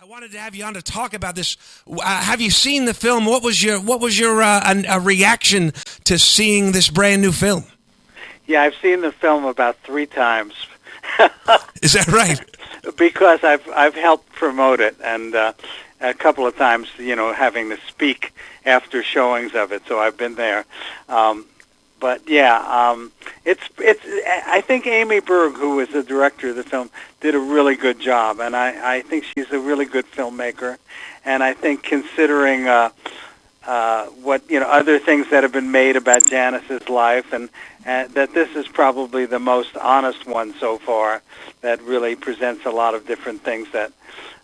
wanted to have you on to talk about this. Have you seen the film? What was your reaction to seeing this brand new film? Yeah, I've seen the film about 3 times. Is that right? Because I've helped promote it, and a couple of times, having to speak after showings of it. So I've been there. But yeah, it's. I think Amy Berg, who was the director of the film, did a really good job, and I think she's a really good filmmaker. And I think considering what other things that have been made about Janice's life, and that this is probably the most honest one so far, that really presents a lot of different things that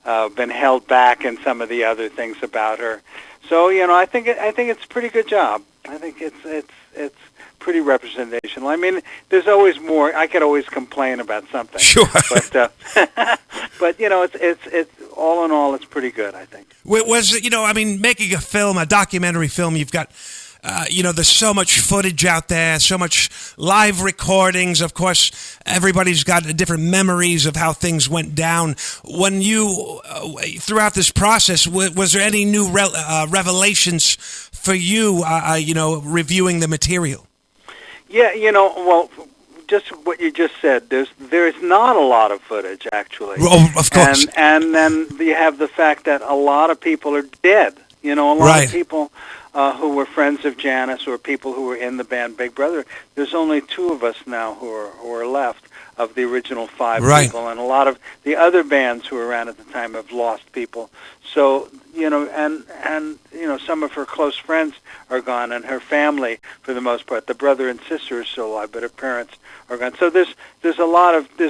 have been held back in some of the other things about her. So I think it's a pretty good job. I think it's pretty representational. I mean, there's always more. I could always complain about something. Sure. But it's all in all, it's pretty good, I think. Was it, making a film, a documentary film, you've got, there's so much footage out there, so much live recordings. Of course, everybody's got different memories of how things went down. When you, throughout this process, was there any new revelations for you, reviewing the material? Yeah, well, just what you just said. There's not a lot of footage, actually. Oh, of course. And then you have the fact that a lot of people are dead. A lot of people who were friends of Janice, or people who were in the band Big Brother. There's only 2 of us now who are left of the original 5 people, and a lot of the other bands who were around at the time have lost people. So some of her close friends are gone, and her family, for the most part, the brother and sister are still alive, but her parents are gone. So there's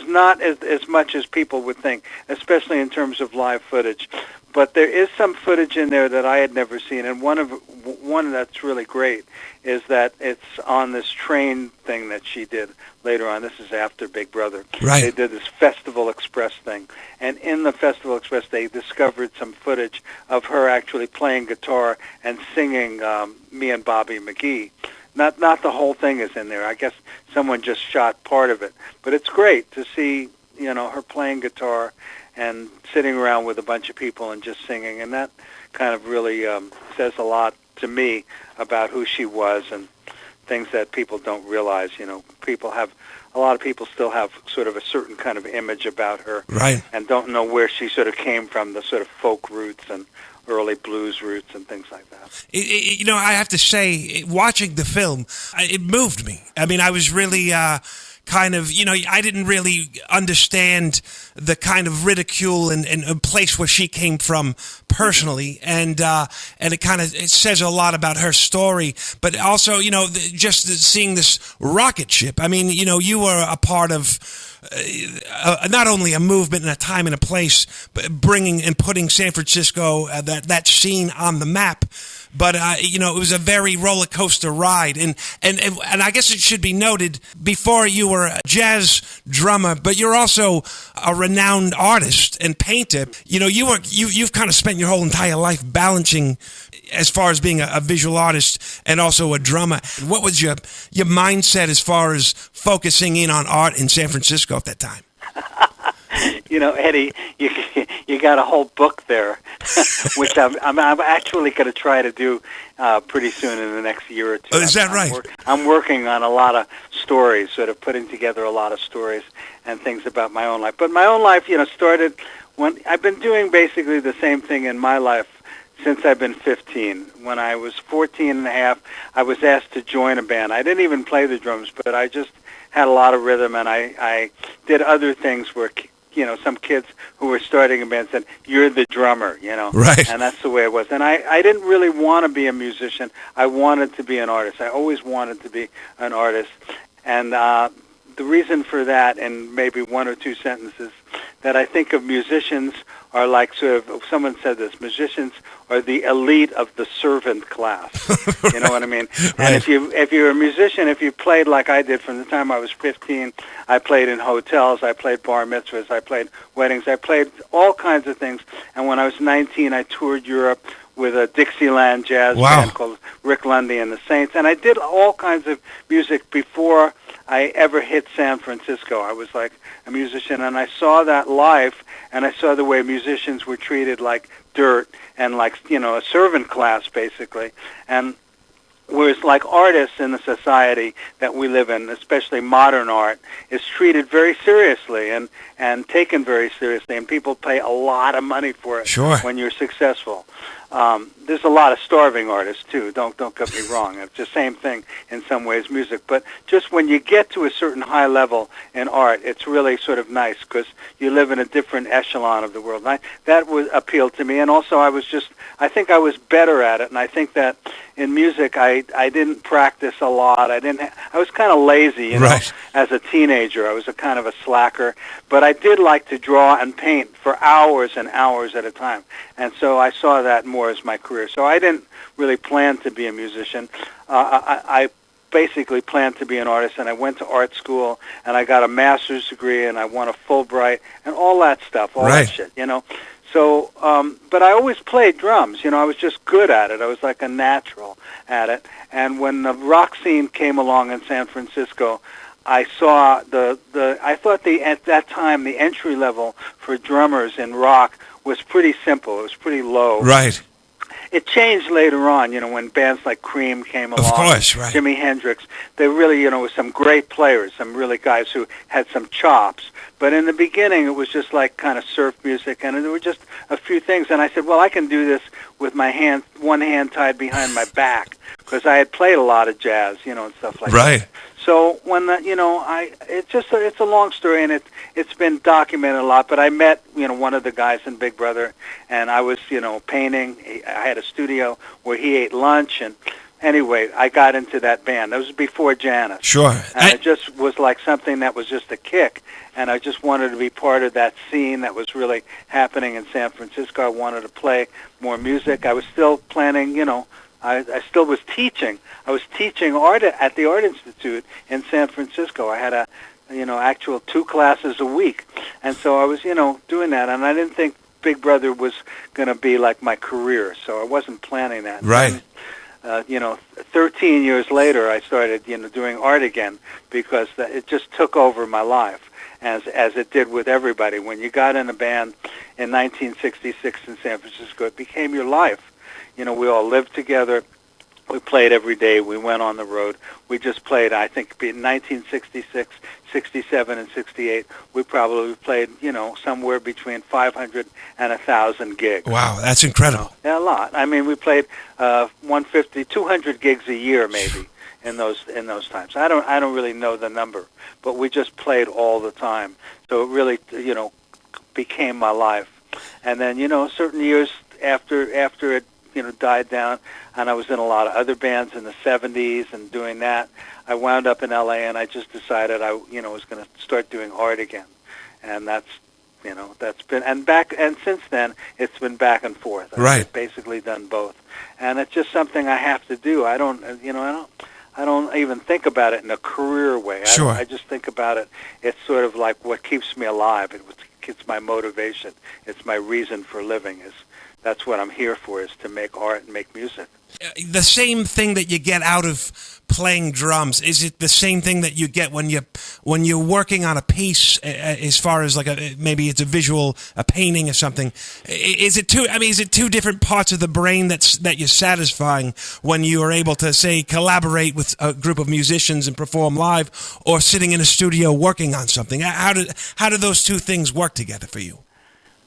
not as much as people would think, especially in terms of live footage. But there is some footage in there that I had never seen, and one that's really great is that it's on this train thing that she did later on. This is after Big Brother. Right. They did this Festival Express thing, and in the Festival Express they discovered some footage of her actually playing guitar and singing Me and Bobby McGee. Not the whole thing is in there. I guess someone just shot part of it, but it's great to see her playing guitar and sitting around with a bunch of people and just singing, and that kind of really says a lot to me about who she was and things that people don't realize. A lot of people still have sort of a certain kind of image about her, right, and don't know where she sort of came from, the sort of folk roots and early blues roots and things like that. I have to say, watching the film, it moved me. I mean, I was really kind of, I didn't really understand the kind of ridicule and place where she came from personally, and it says a lot about her story, but also, just seeing this rocket ship. I mean, you were a part of not only a movement and a time and a place, but bringing and putting San Francisco, that scene on the map. But it was a very roller coaster ride, and I guess it should be noted, before you were a jazz drummer, but you're also a renowned artist and painter. You've kind of spent your whole entire life balancing, as far as being a visual artist and also a drummer. What was your mindset as far as focusing in on art in San Francisco at that time? Eddie, you got a whole book there, which I'm actually going to try to do pretty soon in the next year or 2. Oh, is that right? I'm working on a lot of stories, sort of putting together a lot of stories and things about my own life. But my own life, started when I've been doing basically the same thing in my life since I've been 15. When I was 14 and a half, I was asked to join a band. I didn't even play the drums, but I just had a lot of rhythm, and I did other things where some kids who were starting a band said, "You're the drummer," Right. And that's the way it was. And I didn't really want to be a musician. I wanted to be an artist. I always wanted to be an artist. And the reason for that, in maybe 1 or 2 sentences, that I think of musicians are like someone said this, musicians are the elite of the servant class. You know what I mean? Right. And if you're a musician, if you played like I did from the time I was 15, I played in hotels, I played bar mitzvahs, I played weddings, I played all kinds of things. And when I was 19, I toured Europe with a Dixieland jazz band called Rick Lundy and the Saints. And I did all kinds of music before I ever hit San Francisco. I was like a musician, and I saw that life, and I saw the way musicians were treated like dirt and like, a servant class, basically. And whereas like artists in the society that we live in, especially modern art, is treated very seriously and taken very seriously, and people pay a lot of money for it. Sure. When you're successful. There's a lot of starving artists too. Don't get me wrong. It's the same thing in some ways, music. But just when you get to a certain high level in art, it's really sort of nice because you live in a different echelon of the world. And that appealed to me. And also, I think I was better at it. And I think that in music, I didn't practice a lot. I was kind of lazy, Right. As a teenager. I was a kind of a slacker. But I did like to draw and paint for hours and hours at a time. And so I saw that more as my career. So I didn't really plan to be a musician. I basically planned to be an artist, and I went to art school, and I got a master's degree, and I won a Fulbright, and all that stuff, all Right. that shit, So, but I always played drums. I was just good at it. I was like a natural at it. And when the rock scene came along in San Francisco, I saw I thought at that time the entry level for drummers in rock was pretty simple. It was pretty low. Right. It changed later on, when bands like Cream came along. Of course, right. Jimi Hendrix. They really, with some great players, some really guys who had some chops. But in the beginning, it was just like kind of surf music, and there were just a few things. And I said, well, I can do this with my one hand tied behind my back, because I had played a lot of jazz, and stuff like that. Right. So when it's a long story, and it's been documented a lot. But I met one of the guys in Big Brother, and I was painting. I had a studio where he ate lunch, and anyway, I got into that band. That was before Janice. Sure. And it just was like something that was just a kick, and I just wanted to be part of that scene that was really happening in San Francisco. I wanted to play more music. I was still planning, I still was teaching. I was teaching art at the Art Institute in San Francisco. I had actual 2 classes a week. And so I was, doing that. And I didn't think Big Brother was going to be like my career. So I wasn't planning that. Right. And, 13 years later, I started, doing art again because it just took over my life, as it did with everybody. When you got in a band in 1966 in San Francisco, it became your life. We all lived together. We played every day. We went on the road. We just played, I think, in 1966, 67, and 68, we probably played, somewhere between 500 and 1,000 gigs. Wow, that's incredible. Yeah, a lot. I mean, we played 150, 200 gigs a year, maybe, in those times. I don't really know the number, but we just played all the time. So it really, became my life. And then, certain years after it, died down, and I was in a lot of other bands in the 70s and doing that. I wound up in L.A., and I just decided I, was going to start doing art again. And that's been, and since then, it's been back and forth. Right. I've basically done both. And it's just something I have to do. I don't even think about it in a career way. Sure. I just think about it. It's sort of like what keeps me alive. It's my motivation. It's my reason for living. That's what I'm here for, is to make art and make music. The same thing that you get out of playing drums, is it the same thing that you get when you're working on a piece, as far as like maybe it's a painting or something? Is it two different parts of the brain that you're satisfying when you are able to, say, collaborate with a group of musicians and perform live, or sitting in a studio working on something? How do those two things work together for you?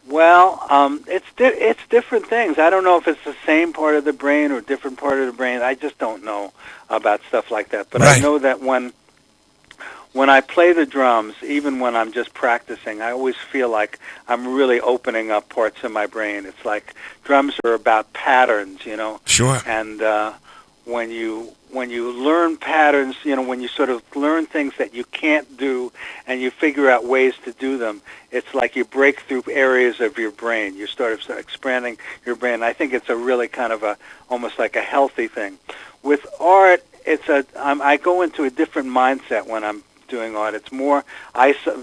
Well, it's different things. I don't know if it's the same part of the brain or different part of the brain. I just don't know about stuff like that. But Right. I know that when I play the drums, even when I'm just practicing, I always feel like I'm really opening up parts of my brain. It's like drums are about patterns, Sure. And when you learn patterns, when you sort of learn things that you can't do and you figure out ways to do them, it's like you break through areas of your brain. You start expanding your brain. I think it's a really kind of almost like a healthy thing. With art, I go into a different mindset when I'm doing art. It's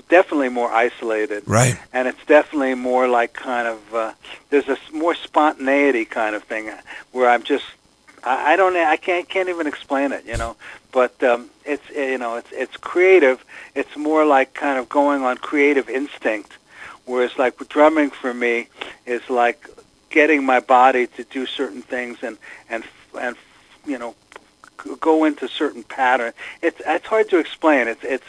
definitely more isolated. Right. And it's definitely more like kind of, there's a more spontaneity kind of thing where I'm just, I can't even explain it, but it's creative. It's more like kind of going on creative instinct, Whereas like drumming for me is like getting my body to do certain things and you know, go into certain patterns. It's hard to explain. It's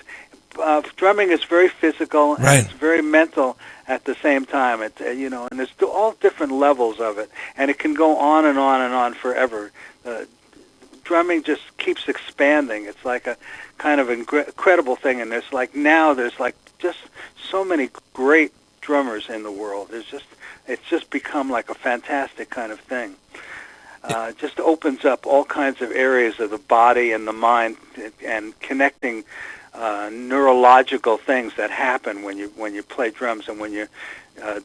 drumming is very physical and Right. it's very mental at the same time. It's you know, and there's all different levels of it, and it can go on and on and on forever. Drumming just keeps expanding. It's like a kind of incredible thing, and there's like just so many great drummers in the world. It's just become like a fantastic kind of thing. Just opens up all kinds of areas of the body and the mind, and connecting neurological things that happen when you play drums, and when you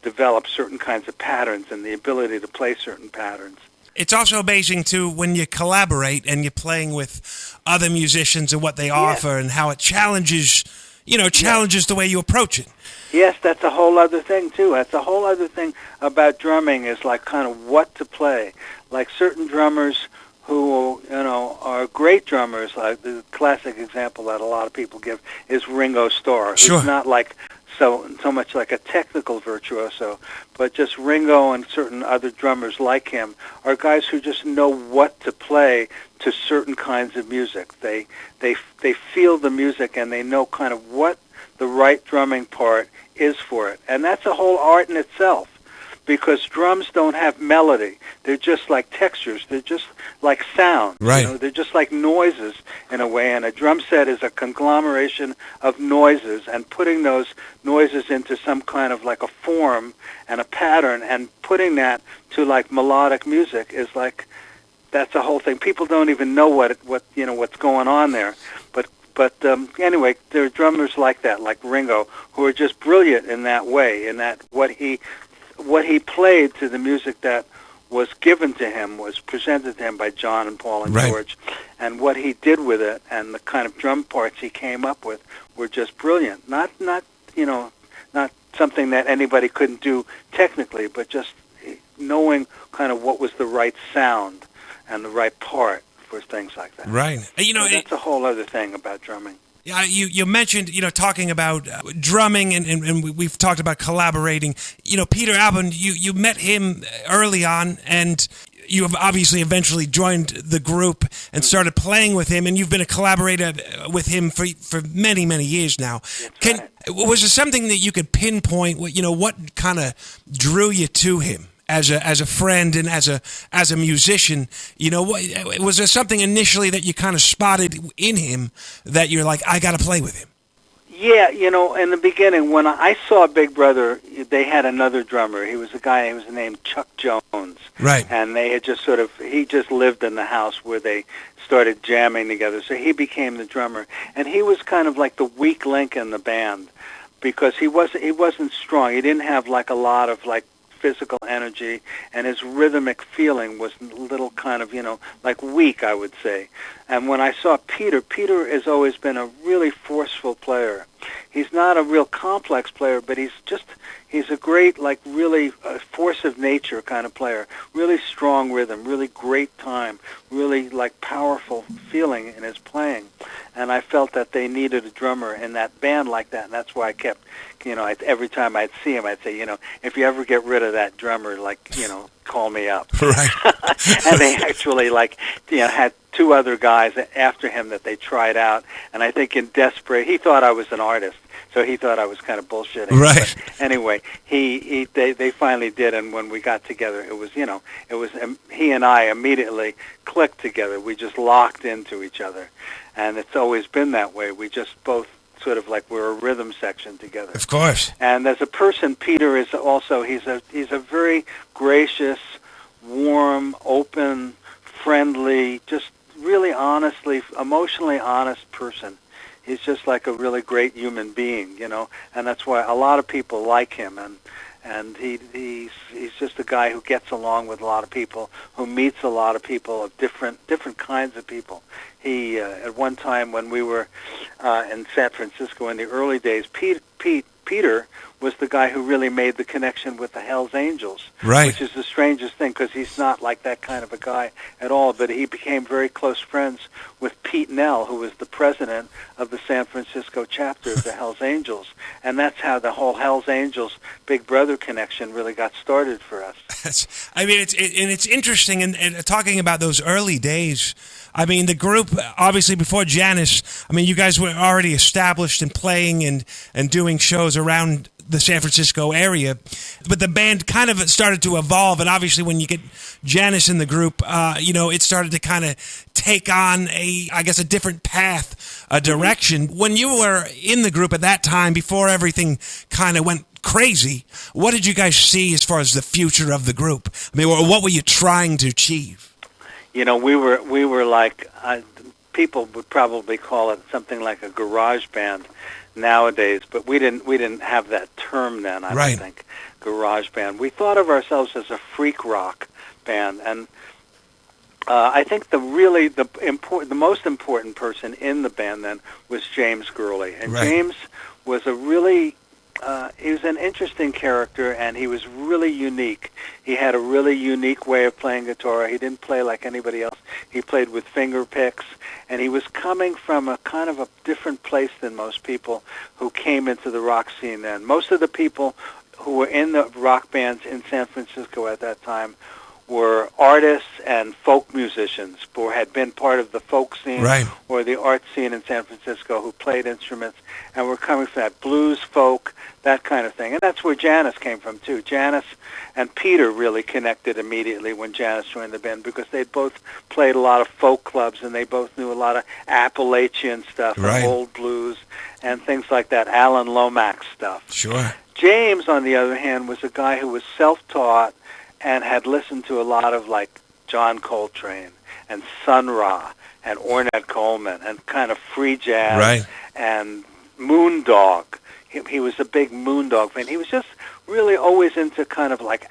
develop certain kinds of patterns and the ability to play certain patterns. It's also amazing, too, when you collaborate and you're playing with other musicians and what they offer and how it challenges, the way you approach it. Yes, that's a whole other thing, too. That's a whole other thing about drumming, is like kind of what to play. Like certain drummers who, are great drummers, like the classic example that a lot of people give is Ringo Starr, who's Sure. not like so much like a technical virtuoso, but just Ringo and certain other drummers like him are guys who just know what to play to certain kinds of music. They feel the music, and they know kind of what the right drumming part is for it. And that's a whole art in itself, because drums don't have melody. They're just like textures. They're just like sound. Right. They're just like noises in a way. And a drum set is a conglomeration of noises, and putting those noises into some kind of like a form and a pattern, and putting that to like melodic music is like, that's a whole thing. People don't even know what's going on there. But anyway, there are drummers like that, like Ringo, who are just brilliant in that way, in that what he played to the music that was given to him, was presented to him by John and Paul and Right. George, and what he did with it, and the kind of drum parts he came up with were just brilliant. Not something that anybody couldn't do technically, but just knowing kind of what was the right sound and the right part for things like that. Right. So that's a whole other thing about drumming. Yeah, you mentioned, talking about drumming, and we've talked about collaborating. Peter Alban, you met him early on, and you have obviously eventually joined the group and started playing with him, and you've been a collaborator with him for many, many years now. Was there something that you could pinpoint, what kind of drew you to him? As a friend and as a musician, was there something initially that you kind of spotted in him that you're like, I got to play with him? Yeah, in the beginning, when I saw Big Brother, they had another drummer. He was a guy, he was named Chuck Jones. Right. And they had he just lived in the house where they started jamming together. So he became the drummer. And he was kind of like the weak link in the band, because he wasn't strong. He didn't have like a lot of like physical energy, and his rhythmic feeling was a little kind of, like weak, I would say. And when I saw Peter has always been a really forceful player. He's not a real complex player, but he's a great, like really force of nature kind of player. Really strong rhythm, really great time, really like powerful feeling in his playing. And I felt that they needed a drummer in that band like that, and that's why I kept, every time I'd see him, I'd say, if you ever get rid of that drummer, like, call me up. Right. And they actually, had two other guys after him that they tried out, and I think in desperation, he thought I was an artist, so he thought I was kind of bullshitting. Right. But anyway, they finally did, and when we got together, it was he and I immediately clicked together. We just locked into each other, and it's always been that way. We just both sort of like we're a rhythm section together. Of course. And as a person, Peter is also he's a very gracious, warm, open, friendly, just really honestly, emotionally honest person. He's just like a really great human being, and that's why a lot of people like him, and he's just a guy who gets along with a lot of people, who meets a lot of people of different kinds of people. He at one time when we were in San Francisco in the early days, Peter was the guy who really made the connection with the Hells Angels, right, which is strangest thing, because he's not like that kind of a guy at all, but he became very close friends with Pete Nell, who was the president of the San Francisco chapter of the Hells Angels, and that's how the whole Hells Angels Big Brother connection really got started for us. I mean, it's interesting, and talking about those early days. I mean, the group, obviously, before Janice, I mean, you guys were already established and playing and doing shows around the San Francisco area, but the band kind of started to evolve, and obviously when you get Janice in the group, it started to kind of take on a different path, a direction. When you were in the group at that time, before everything kind of went crazy, what did you guys see as far as the future of the group? I mean, what were you trying to achieve? We were like, people would probably call it something like a garage band nowadays, but we didn't have that term then. I don't think, garage band. We thought of ourselves as a freak rock band, and I think the most important person in the band then was James Gurley, and James was he was an interesting character, and he was really unique. He had a really unique way of playing guitar. He didn't play like anybody else. He played with finger picks, and he was coming from a kind of a different place than most people who came into the rock scene then. Most of the people who were in the rock bands in San Francisco at that time were artists and folk musicians, or had been part of the folk scene or the art scene in San Francisco, who played instruments and were coming from that blues, folk, that kind of thing. And that's where Janice came from, too. Janice and Peter really connected immediately when Janice joined the band, because they both played a lot of folk clubs, and they both knew a lot of Appalachian stuff, and old blues, and things like that, Alan Lomax stuff. Sure. James, on the other hand, was a guy who was self-taught and had listened to a lot of, like, John Coltrane and Sun Ra and Ornette Coleman and kind of free jazz and Moondog. He was a big Moondog fan. He was just really always into kind of like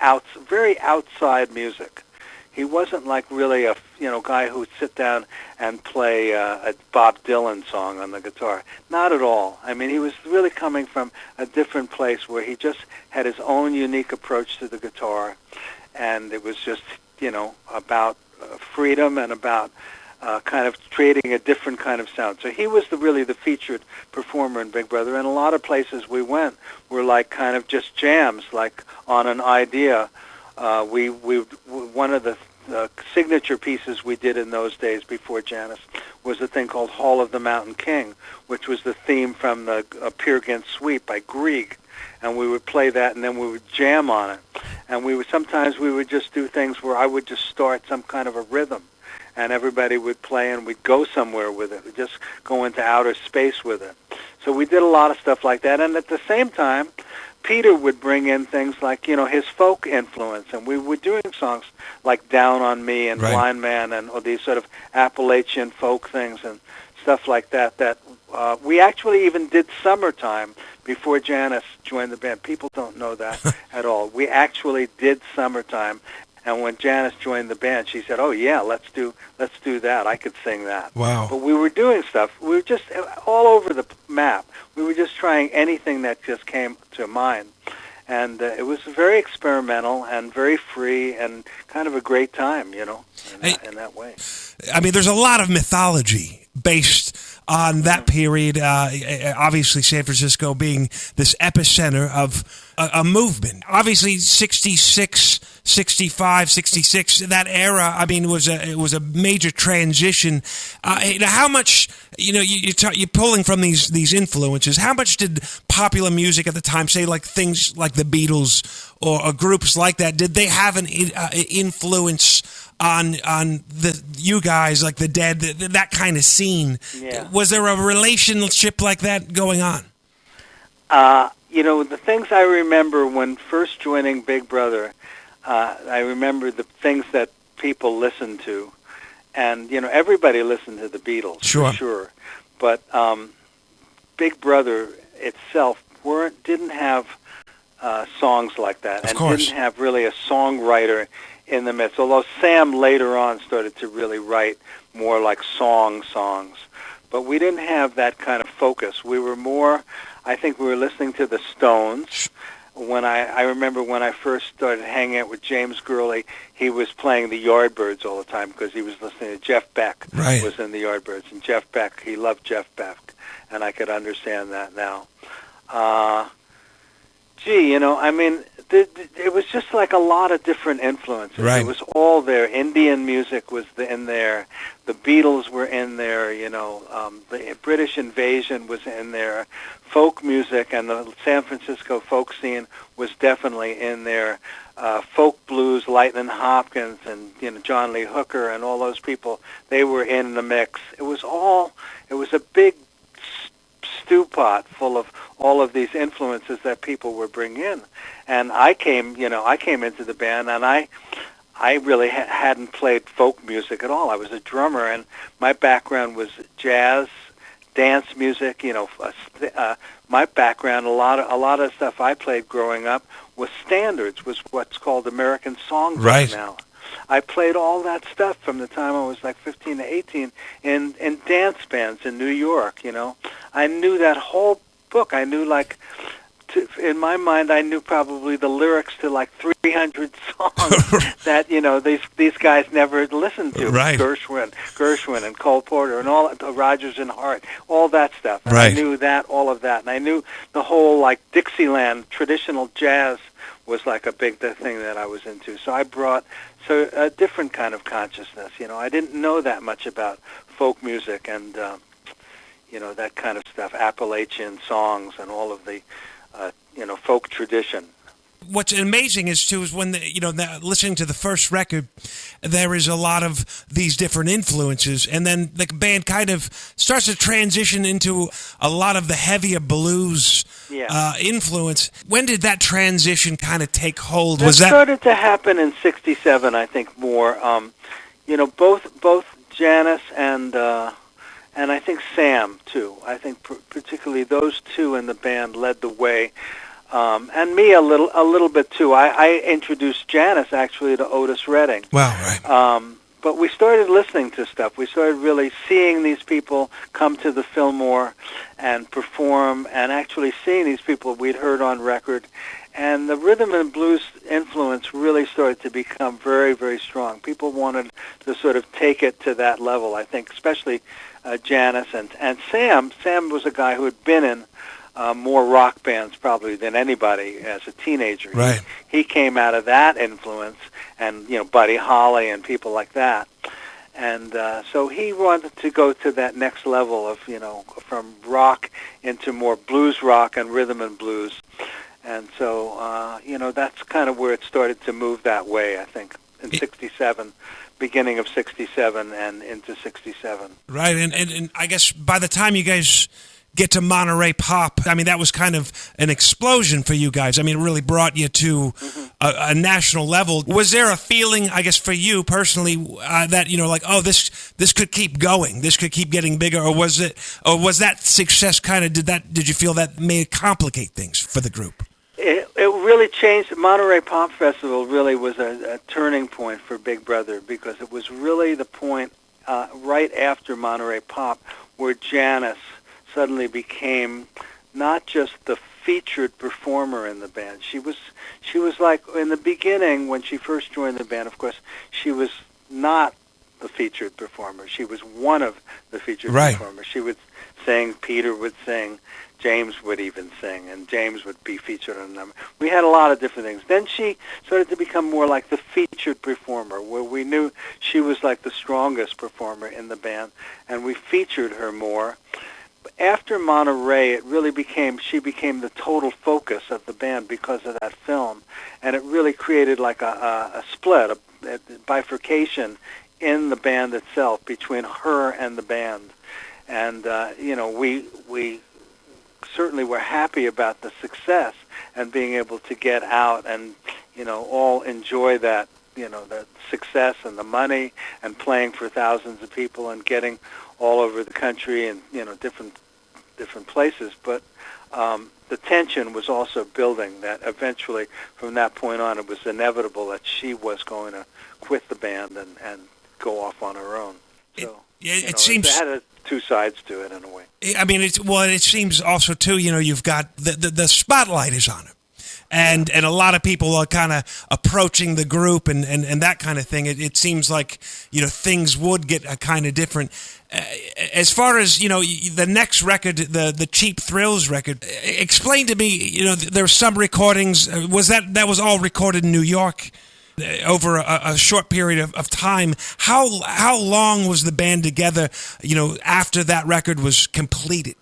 very outside music. He wasn't like really a guy who would sit down and play a Bob Dylan song on the guitar. Not at all. I mean, he was really coming from a different place where he just had his own unique approach to the guitar, and it was just about freedom and about kind of creating a different kind of sound. So he was really the featured performer in Big Brother, and a lot of places we went were like kind of just jams, like on an idea. One of the signature pieces we did in those days before Janice was a thing called Hall of the Mountain King, which was the theme from the Peer Gynt Suite by Grieg, and we would play that, and then we would jam on it. And sometimes we would just do things where I would just start some kind of a rhythm, and everybody would play, and we'd go somewhere with it. We'd just go into outer space with it. So we did a lot of stuff like that, and at the same time, Peter would bring in things like, his folk influence, and we were doing songs like Down on Me and Blind Man and all these sort of Appalachian folk things and stuff like that, we actually even did Summertime before Janice joined the band. People don't know that at all. We actually did Summertime, and when Janice joined the band, she said, "Oh yeah, let's do that. I could sing that." Wow! But we were doing stuff. We were just all over the map. We were just trying anything that just came to mind, and it was very experimental and very free and kind of a great time, in that way. I mean, there's a lot of mythology based on that period, obviously San Francisco being this epicenter of a movement. Obviously 66, 65, 66, that era, I mean, it was a major transition. How much, you're pulling from these influences, how much did popular music at the time, say like things like the Beatles or groups like that, did they have an influence on you guys, like the Dead, that kind of scene? Yeah. Was there a relationship like that going on? The things I remember when first joining Big Brother, I remember the things that people listened to, and everybody listened to the Beatles, for sure. But Big Brother itself didn't have songs like that, and didn't have really a songwriter in the midst, although Sam later on started to really write more like songs. But we didn't have that kind of focus. We were more, I think we were listening to the Stones. I remember when I first started hanging out with James Gurley, he was playing the Yardbirds all the time because he was listening to Jeff Beck. Right. Was in the Yardbirds, and Jeff Beck, he loved Jeff Beck, and I could understand that now. I mean, it was just like a lot of different influences. Right. It was all there. Indian music was in there. The Beatles were in there. The British invasion was in there. Folk music and the San Francisco folk scene was definitely in there. Folk blues, Lightnin' Hopkins and John Lee Hooker and all those people, they were in the mix. It was a big stew pot full of all of these influences that people were bringing in. And I came into the band, and I really hadn't played folk music at all. I was a drummer, and my background was jazz, dance music. My background, a lot of stuff I played growing up was standards, was what's called American songbook right. now. I played all that stuff from the time I was like 15 to 18 in dance bands in New York. I knew that whole book. I knew in my mind, I knew probably the lyrics to like 300 songs that these guys never listened to. Right. Gershwin and Cole Porter and all Rodgers and Hart, all that stuff. And right. I knew all of that, and I knew the whole like Dixieland traditional jazz was like a big thing that I was into. So I brought a different kind of consciousness. I didn't know that much about folk music and that kind of stuff, Appalachian songs and all of the folk tradition. What's amazing is when listening to the first record, there is a lot of these different influences, and then the band kind of starts to transition into a lot of the heavier blues influence. When did that transition kind of take hold? That started to happen in '67, I think, more. Both Janice and I think Sam too. I think particularly those two in the band led the way. And me a little bit too. I introduced Janice actually to Otis Redding. Wow, right. But we started listening to stuff. We started really seeing these people come to the Fillmore and perform, and actually seeing these people we'd heard on record. And the rhythm and blues influence really started to become very, very strong. People wanted to sort of take it to that level, I think, especially Janice and Sam. Sam was a guy who had been in more rock bands probably than anybody as a teenager. Right. He came out of that influence, and Buddy Holly and people like that. And so he wanted to go to that next level of from rock into more blues rock and rhythm and blues. And so that's kind of where it started to move that way, I think, in '67. Beginning of '67 and into '67. Right, and I guess by the time you guys get to Monterey Pop, I mean, that was kind of an explosion for you guys. I mean, it really brought you to a national level. Was there a feeling, I guess, for you personally, that, this could keep going, this could keep getting bigger, or was that success kind of, did you feel that may complicate things for the group? It really changed. Monterey Pop Festival really was a turning point for Big Brother, because it was really the point right after Monterey Pop where Janice suddenly became not just the featured performer in the band. She was like, in the beginning when she first joined the band, of course, she was not the featured performer. She was one of the featured performers. She would sing, Peter would sing, James would even sing, and James would be featured on them. We had a lot of different things. Then she started to become more like the featured performer, where we knew she was like the strongest performer in the band, and we featured her more. After Monterey, it really she became the total focus of the band because of that film, and it really created like a split, a bifurcation in the band itself between her and the band. And we certainly were happy about the success and being able to get out and all enjoy that, the success and the money and playing for thousands of people and getting all over the country and different places. But the tension was also building, that eventually from that point on it was inevitable that she was going to quit the band and go off on her own. So it seems it had two sides to it in a way. I mean, it seems also too, you've got the spotlight is on it. and a lot of people are kind of approaching the group and that kind of thing. It seems like, things would get kind of different. As far as, the next record, the Cheap Thrills record, explain to me, there were some recordings. Was that was all recorded in New York over a short period of time? How long was the band together, after that record was completed?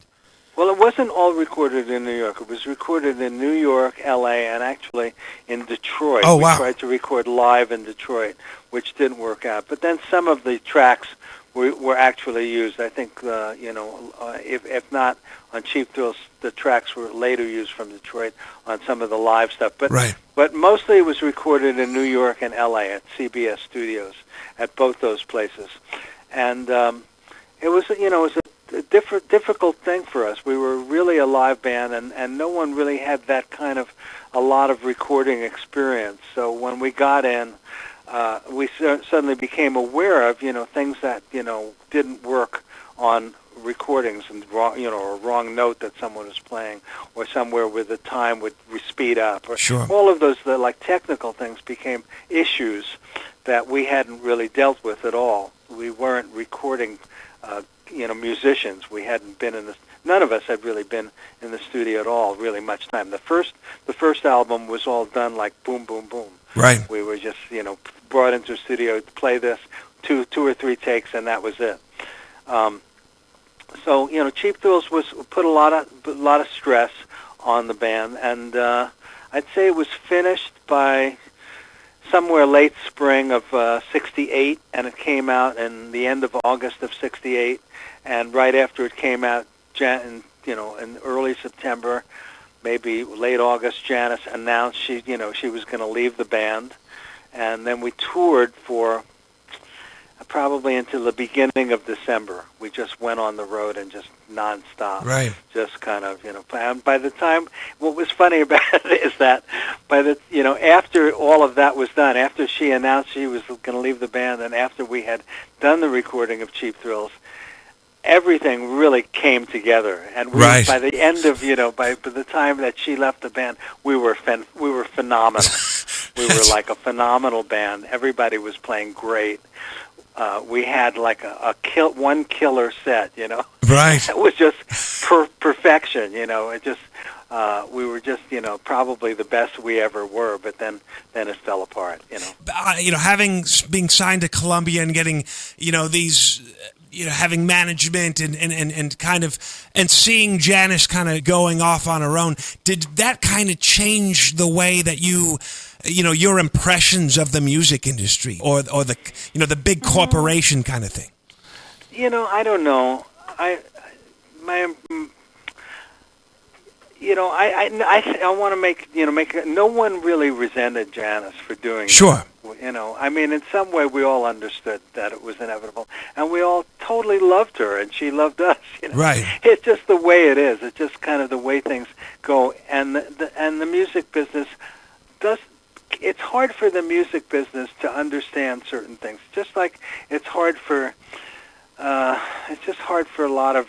Well, it wasn't all recorded in New York. It was recorded in New York, L.A., and actually in Detroit. Oh, wow. We tried to record live in Detroit, which didn't work out. But then some of the tracks were actually used. I think, if not on Cheap Thrills, the tracks were later used from Detroit on some of the live stuff. But right. But mostly it was recorded in New York and L.A. at CBS Studios, at both those places. And it was a difficult thing for us. We were really a live band, and no one really had that kind of a lot of recording experience. So when we got in, we suddenly became aware of things that didn't work on recordings, and a wrong note that someone was playing, or somewhere where the time would speed up, or sure. All of those technical things became issues that we hadn't really dealt with at all. We weren't recording musicians. We hadn't been in none of us had really been in the studio at all, really much time. The first album was all done like boom, boom, boom. Right. We were just, brought into a studio to play this, two or three takes, and that was it. So, Cheap Thrills was put a lot of stress on the band, and I'd say it was finished by somewhere late spring of '68, and it came out in the end of August of '68, and right after it came out, in early September, maybe late August, Janice announced she was going to leave the band, and then we toured for probably until the beginning of December. We just went on the road and just nonstop. Right. Just kind of, and by the time, what was funny about it is that after all of that was done, after she announced she was going to leave the band, and after we had done the recording of Cheap Thrills, everything really came together, and right. By the end of by the time that she left the band, we were phenomenal. We were like a phenomenal band. Everybody was playing great. We had like one killer set, Right. It was just perfection, It just we were just probably the best we ever were, but then it fell apart, Having being signed to Columbia and getting these. Having management and kind of, and seeing Janice kind of going off on her own, did that kind of change the way that your impressions of the music industry or the, the big corporation kind of thing? I don't know. I want to make no one really resented Janice for doing sure. that. In some way we all understood that it was inevitable, and we all totally loved her, and she loved us. Right. It's just the way it is. It's just kind of the way things go, and the music business does. It's hard for the music business to understand certain things. Just like it's hard for. It's just hard for a lot of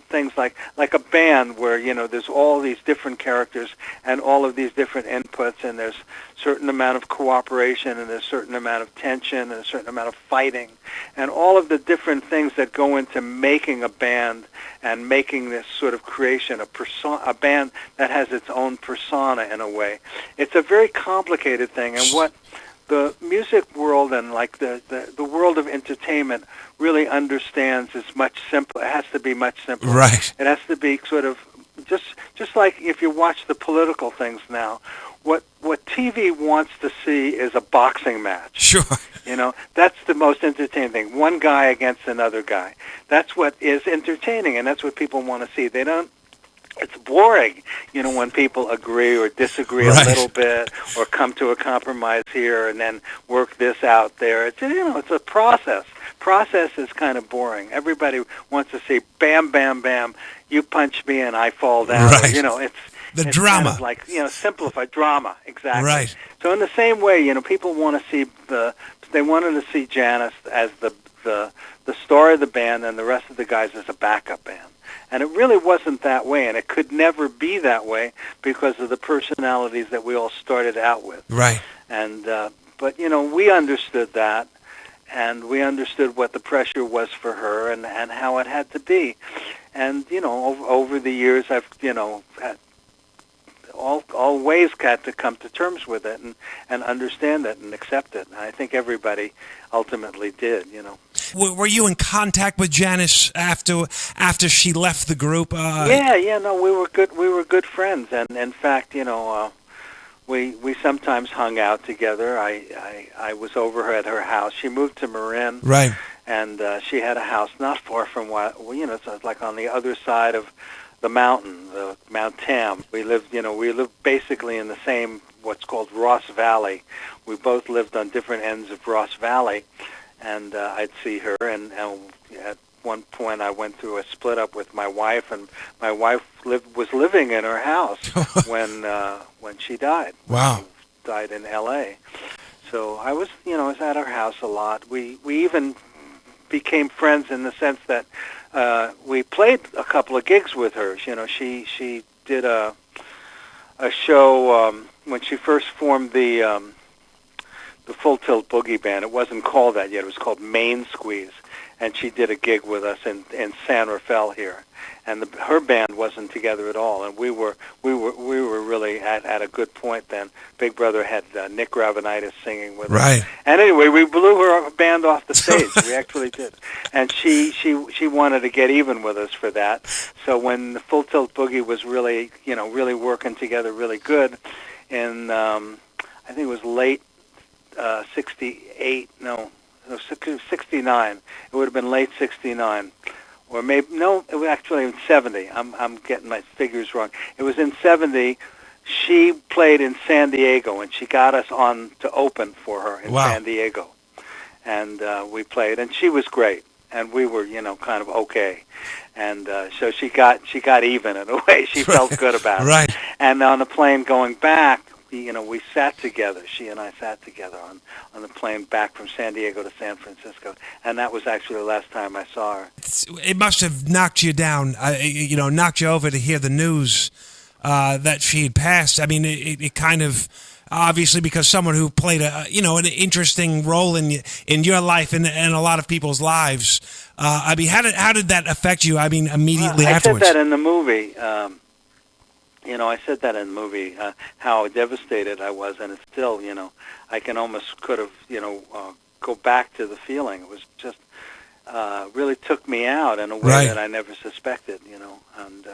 things like a band where there's all these different characters and all of these different inputs, and there's a certain amount of cooperation and there's a certain amount of tension and a certain amount of fighting, and all of the different things that go into making a band and making this sort of creation, a band that has its own persona in a way. It's a very complicated thing, and what the music world and like the world of entertainment really understands is much simpler. It has to be much simpler. Right. It has to be sort of just like if you watch the political things now, what TV wants to see is a boxing match. Sure. That's the most entertaining thing. One guy against another guy. That's what is entertaining, and that's what people want to see. They don't. It's boring, when people agree or disagree right. a little bit, or come to a compromise here and then work this out there. It's it's a process. Process is kind of boring. Everybody wants to see bam, bam, bam. You punch me and I fall down. Right. It's the drama, kind of like simplified drama. Exactly. Right. So in the same way, people want to see they wanted to see Janice as the star of the band, and the rest of the guys as a backup band. And it really wasn't that way, and it could never be that way because of the personalities that we all started out with. Right. And but we understood that, and we understood what the pressure was for her, and how it had to be. And over the years, I've had always had to come to terms with it and understand it and accept it. And I think everybody ultimately did. Were you in contact with Janice after she left the group? No, we were good. We were good friends, and in fact, we sometimes hung out together. I was over at her house. She moved to Marin, right, and she had a house not far from so it's like on the other side of the mountain, the Mount Tam. We lived basically in the same, what's called Ross Valley. We both lived on different ends of Ross Valley, and I'd see her, and at one point I went through a split up with my wife, and my wife was living in her house when she died. Wow. She died in L.A. So I was at her house a lot. We even became friends in the sense that we played a couple of gigs with her. She did a show when she first formed the Full Tilt Boogie Band. It wasn't called that yet. It was called Main Squeeze, and she did a gig with us in San Rafael here. And her band wasn't together at all, and we were really at a good point then. Big Brother had Nick Gravenitis singing with right. us. And anyway, we blew her band off the stage. We actually did. And she wanted to get even with us for that. So when the Full Tilt Boogie was really working together really good, in I think it was late 69. It would have been late 69. Or maybe, no, it was actually in 70. I'm getting my figures wrong. It was in 70. She played in San Diego, and she got us on to open for her in San Diego. And we played, and she was great. And we were, kind of okay. And so she got even in a way. She felt good about it. Right. And on the plane going back, we sat together. She and I sat together on the plane back from San Diego to San Francisco, and that was actually the last time I saw her. It must have knocked you down, knocked you over to hear the news that she had passed. I mean, it kind of, obviously, because someone who played an interesting role in your life and a lot of people's lives. I mean, how did that affect you? I mean, immediately afterwards. I said that in the movie. I said that in the movie, how devastated I was, and it's still, I can almost could have, go back to the feeling. It was just, really took me out in a way that I never suspected, and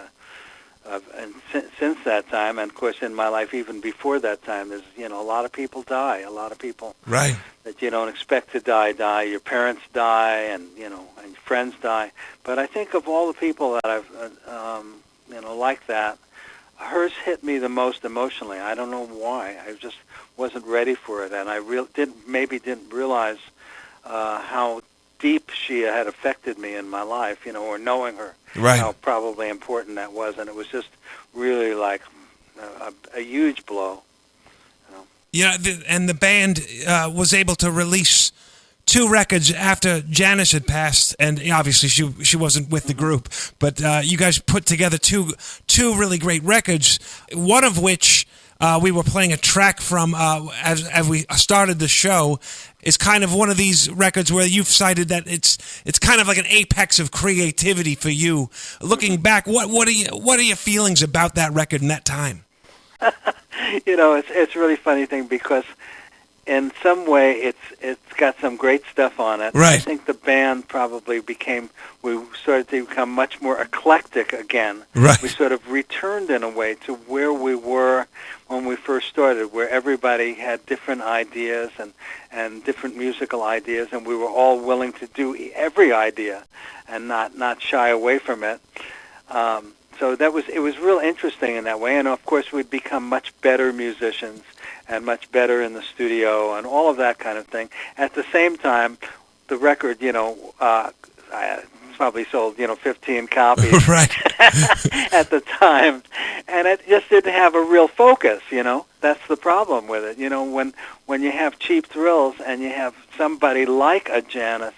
since that time, and of course in my life even before that time, there's, a lot of people die, a lot of people that you don't expect to die. Your parents die, and, and friends die. But I think of all the people that I've, like that, hers hit me the most emotionally. I don't know why. I just wasn't ready for it, and I didn't realize how deep she had affected me in my life, or knowing her, how probably important that was, and it was just really like a huge blow. Yeah, and the band was able to release 2 records after Janice had passed, and obviously she wasn't with the group, but you guys put together two really great records, one of which we were playing a track from as we started the show. Is kind of one of these records where you've cited that it's kind of like an apex of creativity for you. Looking back, what are your feelings about that record in that time? It's a really funny thing because in some way it's got some great stuff on it. Right. I think the band probably we started to become much more eclectic again. Right. We sort of returned in a way to where we were when we first started, where everybody had different ideas and different musical ideas, and we were all willing to do every idea and not shy away from it. So it was real interesting in that way, and of course we'd become much better musicians and much better in the studio and all of that kind of thing. At the same time, the record, probably sold, 15 copies right. at the time, and it just didn't have a real focus, That's the problem with it, when you have Cheap Thrills and you have somebody like a Janice,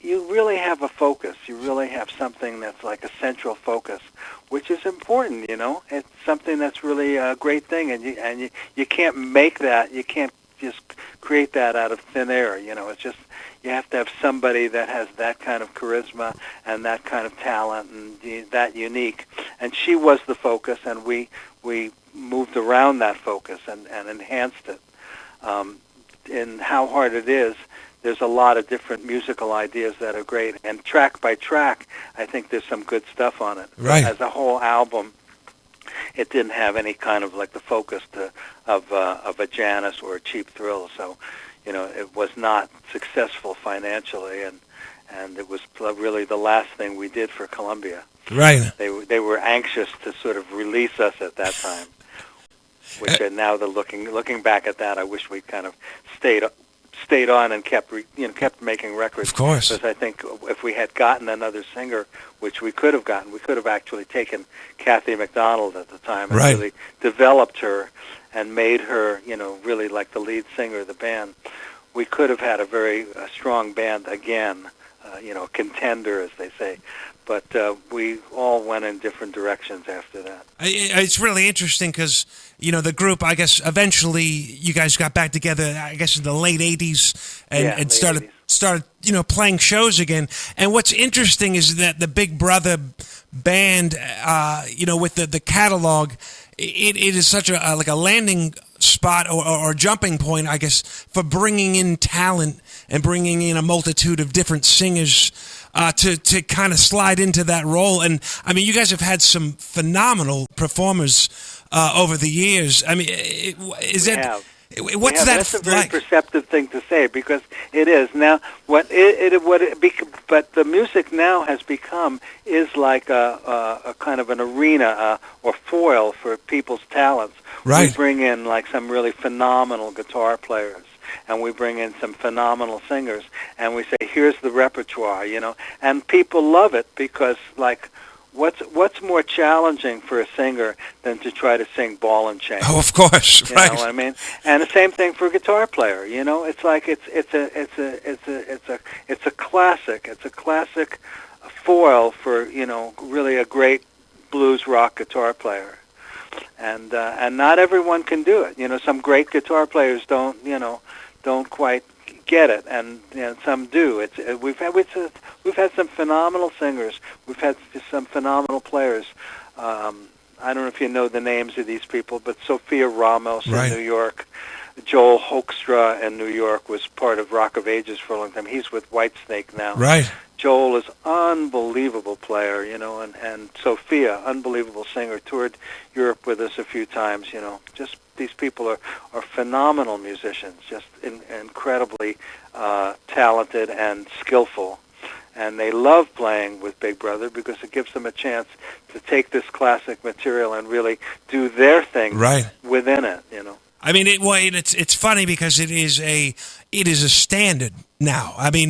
you really have a focus. You really have something that's like a central focus, which is important. It's something that's really a great thing, and you can't make that. You can't just create that out of thin air. It's just you have to have somebody that has that kind of charisma and that kind of talent and that unique. And she was the focus, and we moved around that focus and enhanced it. In How Hard It Is, there's a lot of different musical ideas that are great, and track by track, I think there's some good stuff on it. Right. As a whole album, it didn't have any kind of like the focus of a Janice or a Cheap Thrill, so it was not successful financially, and it was really the last thing we did for Columbia. Right. They were anxious to sort of release us at that time. Which now looking back at that, I wish we'd kind of stayed on and kept making records. Of course. Because I think if we had gotten another singer, which we could have gotten, we could have actually taken Kathy McDonald at the time and really developed her and made her, really like the lead singer of the band. We could have had a very strong band again, contender, as they say. But we all went in different directions after that. It's really interesting because, the group, I guess, eventually you guys got back together, I guess, in the late 80s and started, playing shows again. And what's interesting is that the Big Brother band, with the catalog, it is such a landing spot or jumping point, I guess, for bringing in talent and bringing in a multitude of different singers to kind of slide into that role. And I mean, you guys have had some phenomenal performers over the years. I mean, what's that? That's a very perceptive thing to say, because it is now but the music now has become is like a kind of an arena or foil for people's talents. Right. We bring in like some really phenomenal guitar players, and we bring in some phenomenal singers, and we say, here's the repertoire, and people love it, because like what's more challenging for a singer than to try to sing Ball and Chain? Oh, of course, you know what I mean? And the same thing for a guitar player. It's like it's a classic. It's a classic foil for really a great blues rock guitar player. And not everyone can do it. Some great guitar players don't quite get it, and some do. We've had some phenomenal singers. We've had some phenomenal players. I don't know if you know the names of these people, but Sophia Ramos in New York, Joel Hoekstra in New York was part of Rock of Ages for a long time. He's with Whitesnake now. Right. Joel is unbelievable player, and Sophia, unbelievable singer, toured Europe with us a few times, Just these people are phenomenal musicians, just incredibly talented and skillful. And they love playing with Big Brother because it gives them a chance to take this classic material and really do their thing within it, I mean, it's funny because it is a standard now. I mean,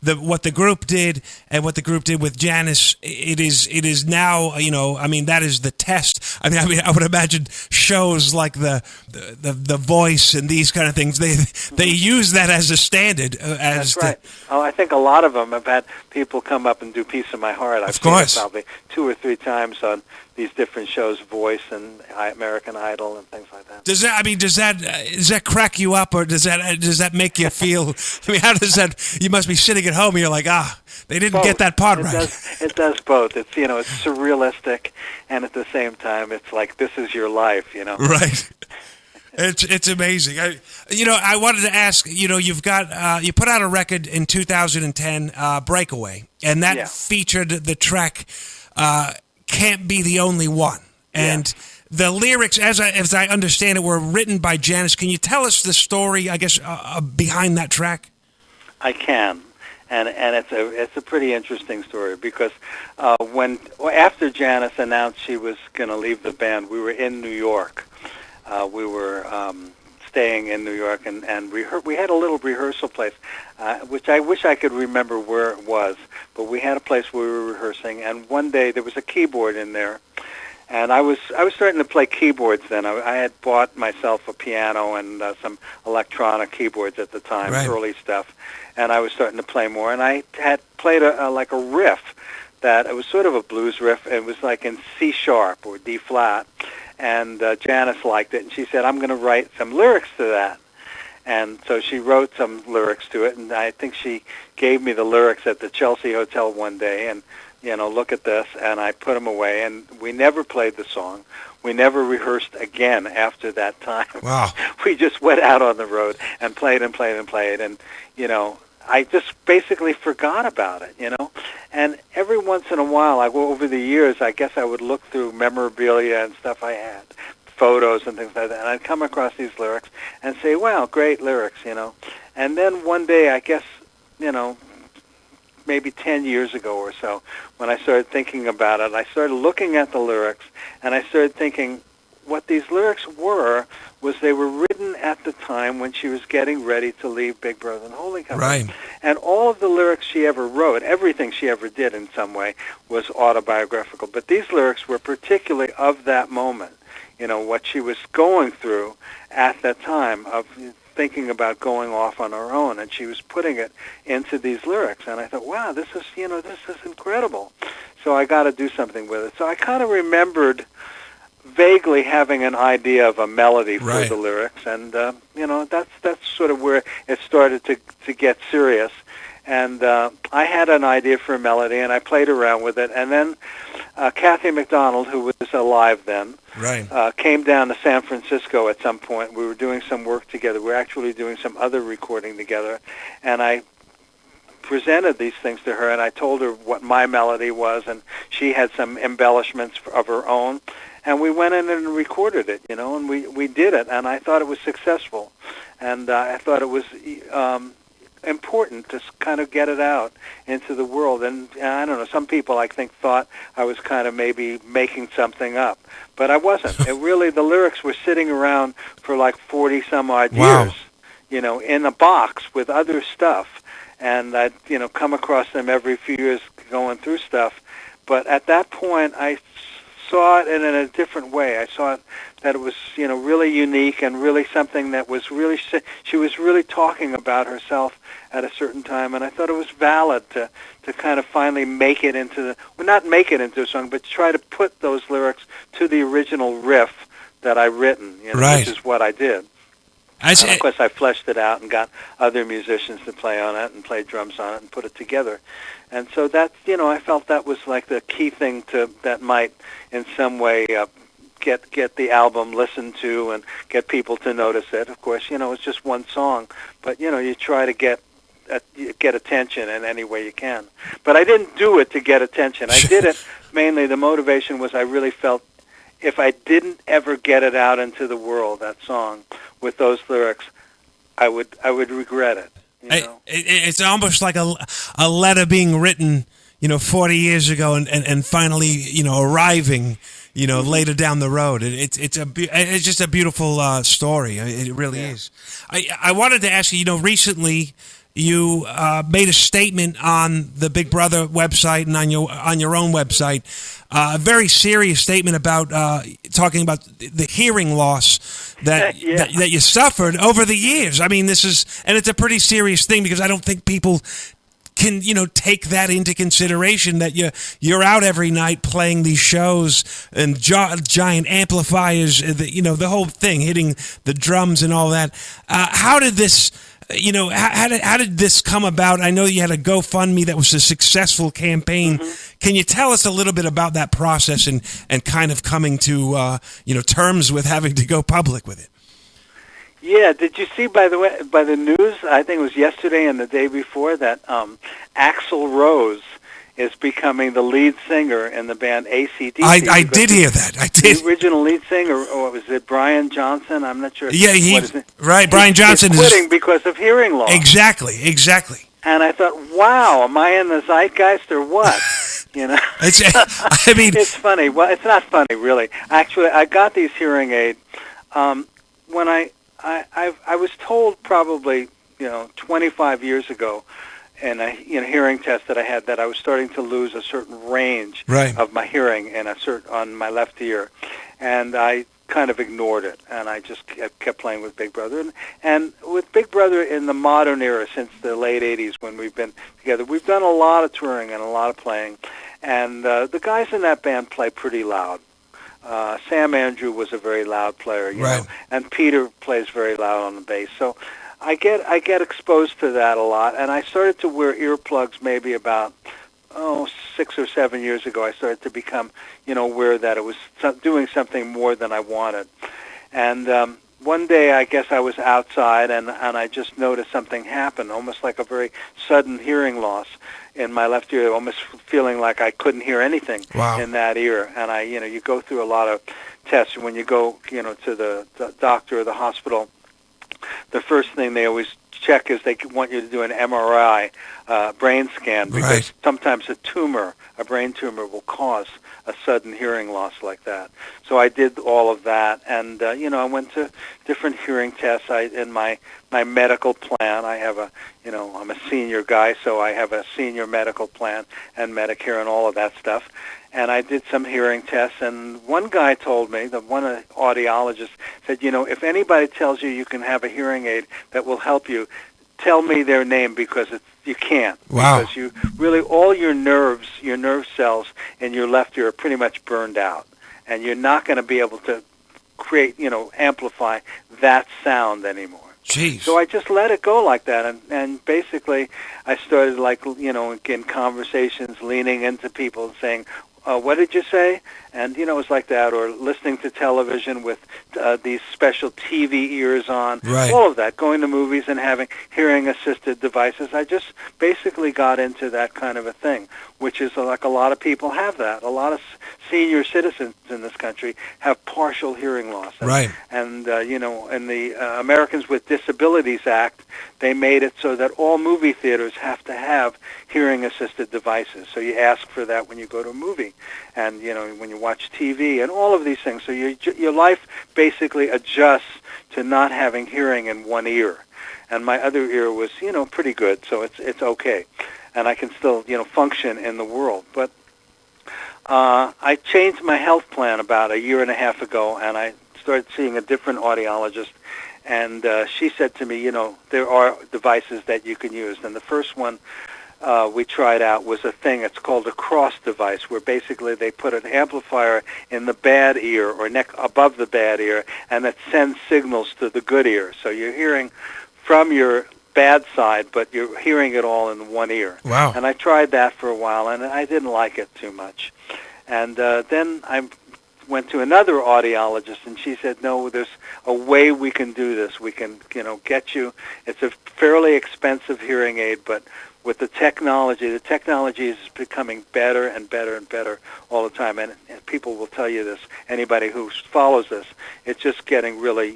what the group did and what the group did with Janice, it is now, I mean, that is the test. I mean, I would imagine shows like the Voice and these kind of things, they use that as a standard. That's right. I think a lot of them have had people come up and do Piece of My Heart. I've seen it probably 2 or 3 times on these different shows, Voice and American Idol and things like that. Does that crack you up, or does that make you feel? I mean, how does that? You must be sitting at home and you're like, they didn't get that part right. It does both. It's it's surrealistic, and at the same time, it's like this is your life. Right. It's amazing. I wanted to ask. You've got you put out a record in 2010, Breakaway, and that featured the track "Can't Be the Only One," and the lyrics, as I understand it, were written by Janice. Can you tell us the story, I guess, behind that track? I can, and it's a pretty interesting story, because after Janice announced she was going to leave the band, we were in New York. We were staying in New York, and we had a little rehearsal place, which I wish I could remember where it was, but we had a place where we were rehearsing, and one day there was a keyboard in there, And I was starting to play keyboards then. I had bought myself a piano and some electronic keyboards at the time, Right. early stuff, and I was starting to play more. And I had played like a riff that it was sort of a blues riff. It was like in C sharp or D flat, and Janice liked it, and she said, "I'm going to write some lyrics to that." And so she wrote some lyrics to it, and I think she gave me the lyrics at the Chelsea Hotel one day, and look at this, and I put them away, and we never played the song. We never rehearsed again after that time. Wow. We just went out on the road and played and played and played, and, I just basically forgot about it, And every once in a while, over the years, I guess I would look through memorabilia and stuff I had, photos and things like that, and I'd come across these lyrics and say, wow, great lyrics, And then one day, I guess, maybe 10 years ago or so, when I started thinking about it, I started looking at the lyrics, and I started thinking what these lyrics was they were written at the time when she was getting ready to leave Big Brother and Holy Company. Right. And all of the lyrics she ever wrote, everything she ever did in some way, was autobiographical. But these lyrics were particularly of that moment, what she was going through at that time of thinking about going off on her own, and she was putting it into these lyrics. And I thought, wow, this is incredible. So I got to do something with it. So I kind of remembered vaguely having an idea of a melody for Right. the lyrics, and that's sort of where it started to get serious. And I had an idea for a melody, and I played around with it. And then Kathy McDonald, who was alive then, Right. came down to San Francisco at some point. We were doing some work together. We were actually doing some other recording together. And I presented these things to her, and I told her what my melody was, and she had some embellishments of her own. And we went in and recorded it, and we did it. And I thought it was successful. And I thought it was important to kind of get it out into the world. And I don't know, some people I think thought I was kind of maybe making something up, but I wasn't. It really, the lyrics were sitting around for like 40 some odd Wow. years, in a box with other stuff, and I'd come across them every few years going through stuff. But at that point, I saw it in a different way. I saw it that it was, really unique and really something that was really, she was really talking about herself at a certain time, and I thought it was valid to kind of finally make it into not make it into a song, but try to put those lyrics to the original riff that I written, Right. which is what I did. And of course, I fleshed it out and got other musicians to play on it and play drums on it and put it together. And so that's, I felt that was like the key thing that might in some way get the album listened to and get people to notice it. Of course, it's just one song, but, you try to get attention in any way you can. But I didn't do it to get attention. I did it mainly, the motivation was I really felt if I didn't ever get it out into the world, that song, with those lyrics, I would regret it. It's almost like a letter being written, 40 years ago and finally, arriving, later down the road. It's just a beautiful story. It really is. I wanted to ask you, recently you made a statement on the Big Brother website and on your own website, a very serious statement about talking about the hearing loss that that you suffered over the years. I mean, it's a pretty serious thing because I don't think people can take that into consideration, that you're out every night playing these shows and giant amplifiers, the whole thing, hitting the drums and all that. How did this? How did this come about? I know you had a GoFundMe that was a successful campaign. Mm-hmm. Can you tell us a little bit about that process and kind of coming to terms with having to go public with it? Yeah, did you see by the news? I think it was yesterday and the day before that Axl Rose is becoming the lead singer in the band AC/DC. I did hear that. I did. The original lead singer, or was it Brian Johnson? I'm not sure. Yeah, Brian Johnson is quitting because of hearing loss. Exactly. And I thought, wow, am I in the zeitgeist or what? It's funny. Well, it's not funny, really. Actually, I got these hearing aids when I was told probably 25 years ago and a hearing test that I had that I was starting to lose a certain range Right. of my hearing in on my left ear, and I kind of ignored it, and I just kept playing with Big Brother. And with Big Brother in the modern era, since the late 80s when we've been together, we've done a lot of touring and a lot of playing, and the guys in that band play pretty loud. Sam Andrew was a very loud player, you Right. know, and Peter plays very loud on the bass. So I get exposed to that a lot, and I started to wear earplugs maybe about 6 or 7 years ago. I started to become, aware that it was doing something more than I wanted. And one day, I guess I was outside, and I just noticed something happen, almost like a very sudden hearing loss in my left ear, almost feeling like I couldn't hear anything Wow. in that ear. And you go through a lot of tests. When you go, to the doctor or the hospital, the first thing they always check is they want you to do an MRI, brain scan, because Right. sometimes a brain tumor will cause a sudden hearing loss like that. So I did all of that, and I went to different hearing tests. In my medical plan, I have I'm a senior guy, so I have a senior medical plan and Medicare and all of that stuff. And I did some hearing tests, and one guy told me, one audiologist said, if anybody tells you you can have a hearing aid that will help you, tell me their name, because you can't. Wow. Because you really, all your nerve cells in your left ear are pretty much burned out, and you're not going to be able to create, amplify that sound anymore. Jeez. So I just let it go like that, and basically I started in conversations, leaning into people and saying, what did you say? And, it was like that, or listening to television with these special TV ears on, Right. all of that, going to movies and having hearing-assisted devices. I just basically got into that kind of a thing, which is like a lot of people have that. A lot of senior citizens in this country have partial hearing loss. Right. And in the Americans with Disabilities Act, they made it so that all movie theaters have to have hearing-assisted devices. So you ask for that when you go to a movie, and when you watch TV, and all of these things. So your life basically adjusts to not having hearing in one ear, and my other ear was pretty good, so it's okay, and I can still function in the world. But I changed my health plan about a year and a half ago, and I started seeing a different audiologist. And she said to me, there are devices that you can use. And the first one we tried out was a thing, it's called a cross device, where basically they put an amplifier in the bad ear or neck above the bad ear, and it sends signals to the good ear. So you're hearing from your bad side, but you're hearing it all in one ear. Wow. And I tried that for a while, and I didn't like it too much. And then I went to another audiologist, and she said, no, there's a way we can do this. We can, get you, it's a fairly expensive hearing aid, but with the technology is becoming better and better and better all the time. And people will tell you this, anybody who follows this, it's just getting really,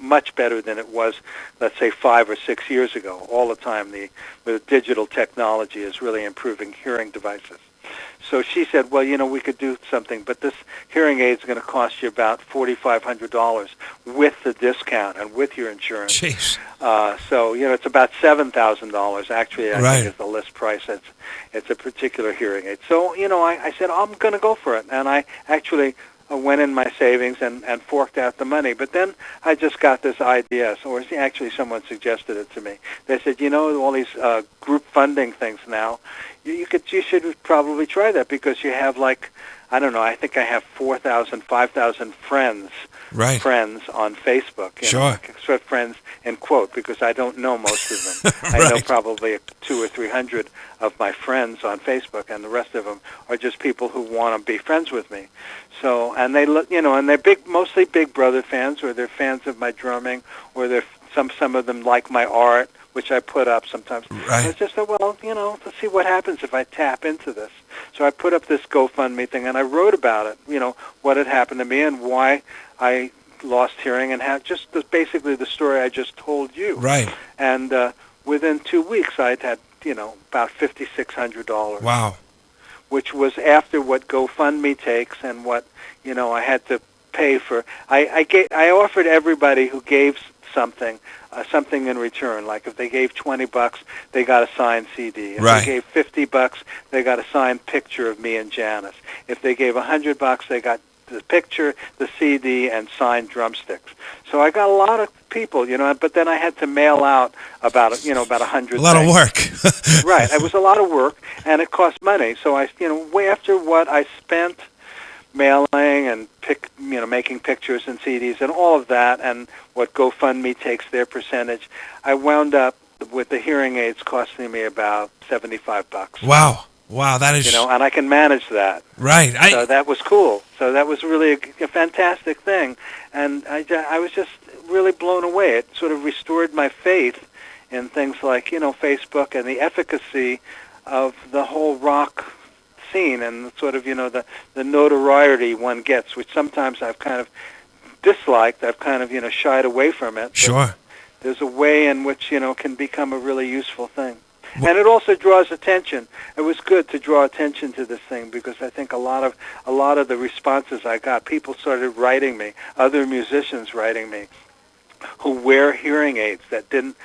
much better than it was, let's say, 5 or 6 years ago. All the time, the digital technology is really improving hearing devices. So she said, well, we could do something, but this hearing aid is going to cost you about $4,500 with the discount and with your insurance. Jeez. So, it's about $7,000. Actually, I Right. think is the list price. It's a particular hearing aid. So, I said, I'm going to go for it. And I actually went in my savings and forked out the money. But then I just got this idea, or actually someone suggested it to me. They said, all these group funding things now, you should probably try that, because you have I don't know, I think I have 4,000, 5,000 friends. Right. Friends on Facebook. Sure. Sort of friends in quote, because I don't know most of them. Right. I know probably 200 or 300 of my friends on Facebook, and the rest of them are just people who want to be friends with me. So, and they look, and they're mostly Big Brother fans, or they're fans of my drumming, or they're some of them like my art, which I put up sometimes. Right. And I just said, well, let's see what happens if I tap into this. So I put up this GoFundMe thing, and I wrote about it, what had happened to me and why I lost hearing, and just basically the story I just told you. Right. And within 2 weeks, I'd had, about $5,600. Wow. Which was after what GoFundMe takes and what, I had to pay for. I offered everybody who gave something in return. Like if they gave $20, they got a signed CD. If Right. they gave $50, they got a signed picture of me and Janice. If they gave $100, they got the picture, the CD, and signed drumsticks. So I got a lot of people, but then I had to mail out about 100 A lot of work. Right. It was a lot of work, and it cost money. So way after what I spent mailing and making pictures and CDs and all of that, and what GoFundMe takes their percentage, I wound up with the hearing aids costing me about $75. Wow, that is... and I can manage that. Right. So that was cool. So that was really a fantastic thing. And I was just really blown away. It sort of restored my faith in things like, Facebook and the efficacy of the whole rock scene and sort of, the notoriety one gets, which sometimes I've kind of disliked. I've kind of, shied away from it. Sure. There's a way in which, can become a really useful thing. And it also draws attention. It was good to draw attention to this thing because I think a lot of the responses I got, people started writing me, other musicians writing me, who wear hearing aids that didn't,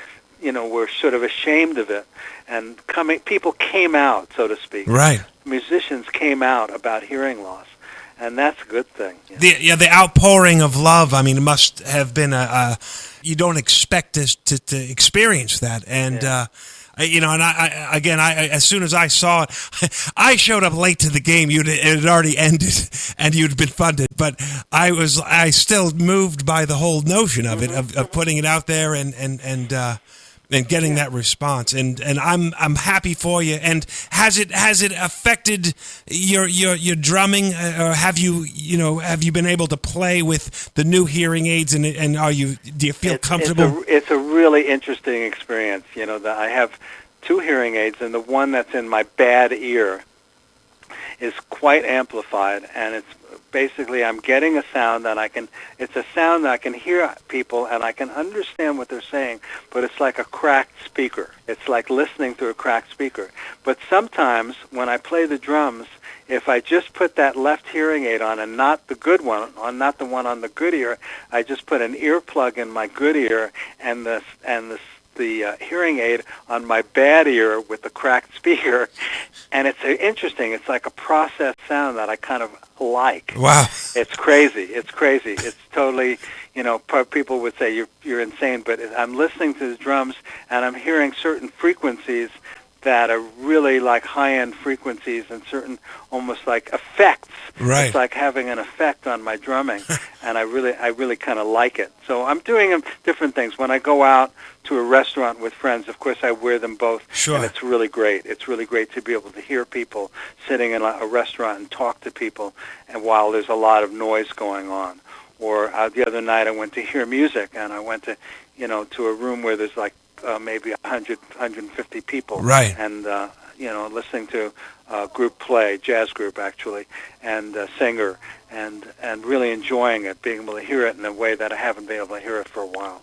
were sort of ashamed of it, and people came out, so to speak. Right. Musicians came out about hearing loss, and that's a good thing. The outpouring of love. I mean, it must have been you don't expect to experience that, and. Yeah. And I as soon as I saw it, I showed up late to the game. It had already ended, and you'd been funded. But I still moved by the whole notion of it, of putting it out there and getting that response. And I'm happy for you. And has it affected your drumming, or have you been able to play with the new hearing aids? And do you feel comfortable? It's a really interesting experience. I have two hearing aids, and the one that's in my bad ear is quite amplified, and it's basically I'm getting a sound that it's a sound that I can hear people and I can understand what they're saying, but it's like a cracked speaker. It's like listening through a cracked speaker. But sometimes when I play the drums, if I just put that left hearing aid on and not the good one, not the one on the good ear, I just put an earplug in my good ear and the hearing aid on my bad ear with the cracked speaker, and it's interesting. It's like a processed sound that I kind of like. Wow. It's crazy. It's totally, people would say you're insane, but I'm listening to the drums and I'm hearing certain frequencies that are really like high-end frequencies and certain almost like effects. Right. It's like having an effect on my drumming, and I really kind of like it. So I'm doing different things. When I go out to a restaurant with friends, of course I wear them both, Sure. And it's really great. It's really great to be able to hear people sitting in a restaurant and talk to people, and while there's a lot of noise going on. Or the other night I went to hear music, and I went to a room where there's like maybe 100, 150 people. Right. And, listening to a group play, jazz group actually, and a singer, and really enjoying it, being able to hear it in a way that I haven't been able to hear it for a while.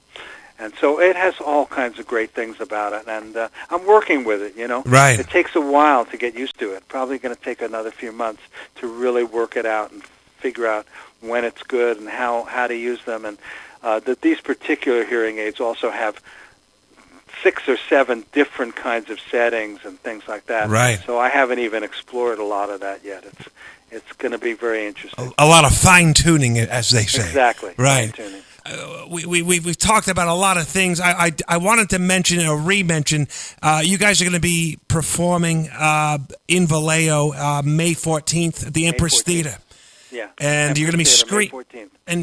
And so it has all kinds of great things about it, and I'm working with it, Right. It takes a while to get used to it. Probably going to take another few months to really work it out and figure out when it's good and how to use them. And that these particular hearing aids also have 6 or 7 different kinds of settings and things like that. Right. So I haven't even explored a lot of that yet. It's going to be very interesting. A lot of fine-tuning, as they say. Exactly. Right. Fine-tuning. We've talked about a lot of things. I wanted to mention or re-mention, you guys are going to be performing in Vallejo May 14th at the Empress 14th. Theater. Yeah. And you're going to be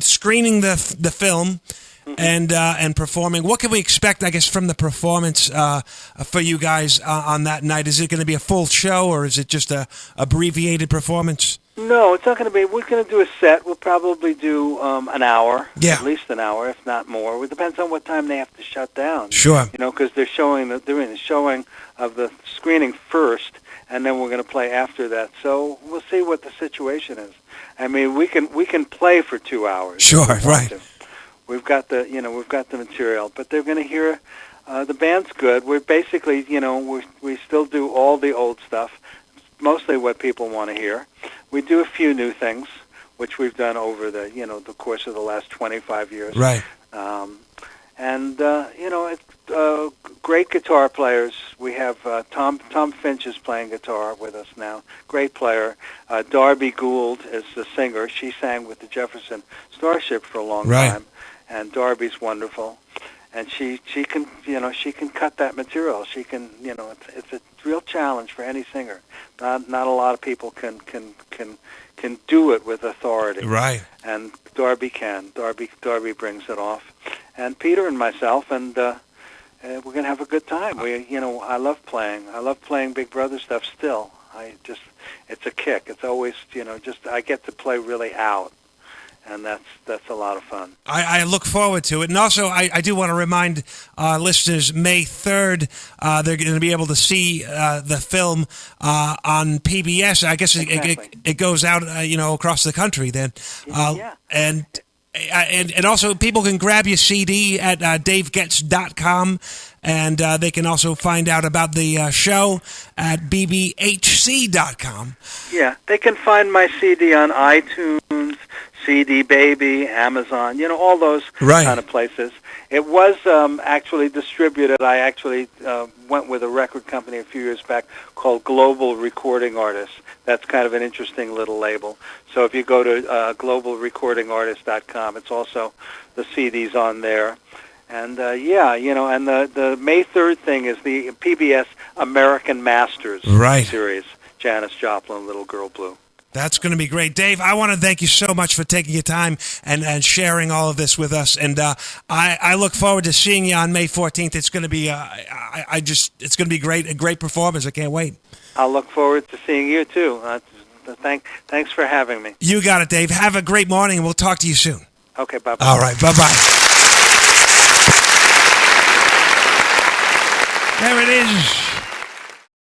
screening the film. Mm-hmm. And performing. What can we expect, I guess, from the performance for you guys on that night? Is it going to be a full show, or is it just a abbreviated performance? No, it's not going to be. We're going to do a set. We'll probably do an hour, Yeah. at least an hour, if not more. It depends on what time they have to shut down. Sure. Because they're doing the showing of the screening first, and then we're going to play after that. So we'll see what the situation is. I mean, we can play for 2 hours. Sure, right. We've got the material, but they're going to hear the band's good. We're basically, we still do all the old stuff, mostly what people want to hear. We do a few new things, which we've done over the course of the last 25 years. Right. And it's great guitar players. We have Tom Finch is playing guitar with us now. Great player. Darby Gould is the singer. She sang with the Jefferson Starship for a long time, and Darby's wonderful. And she can cut that material. She can it's a real challenge for any singer. Not a lot of people can do it with authority. Right. And Darby can. Darby brings it off. And Peter and myself, and we're gonna have a good time. I love playing. I love playing Big Brother stuff still. It's a kick. It's always I get to play really out. And that's a lot of fun. I look forward to it. And also, I do want to remind listeners, May 3rd, they're going to be able to see the film on PBS. I guess it goes out, across the country then. And also, people can grab your CD at davegetz.com, and they can also find out about the show at bbhc.com. Yeah, they can find my CD on iTunes, CD Baby, Amazon, all those kind of places. It was actually distributed. I actually went with a record company a few years back called Global Recording Artists. That's kind of an interesting little label. So if you go to globalrecordingartist.com, it's also the CDs on there. And and the May 3rd thing is the PBS American Masters series. Janis Joplin, Little Girl Blue. That's going to be great. Dave, I want to thank you so much for taking your time and sharing all of this with us. And I look forward to seeing you on May 14th. It's going to be it's going to be great, a great performance. I can't wait. I'll look forward to seeing you too. Thanks for having me. You got it, Dave. Have a great morning, and we'll talk to you soon. Okay, bye-bye. All right, bye-bye. There it is.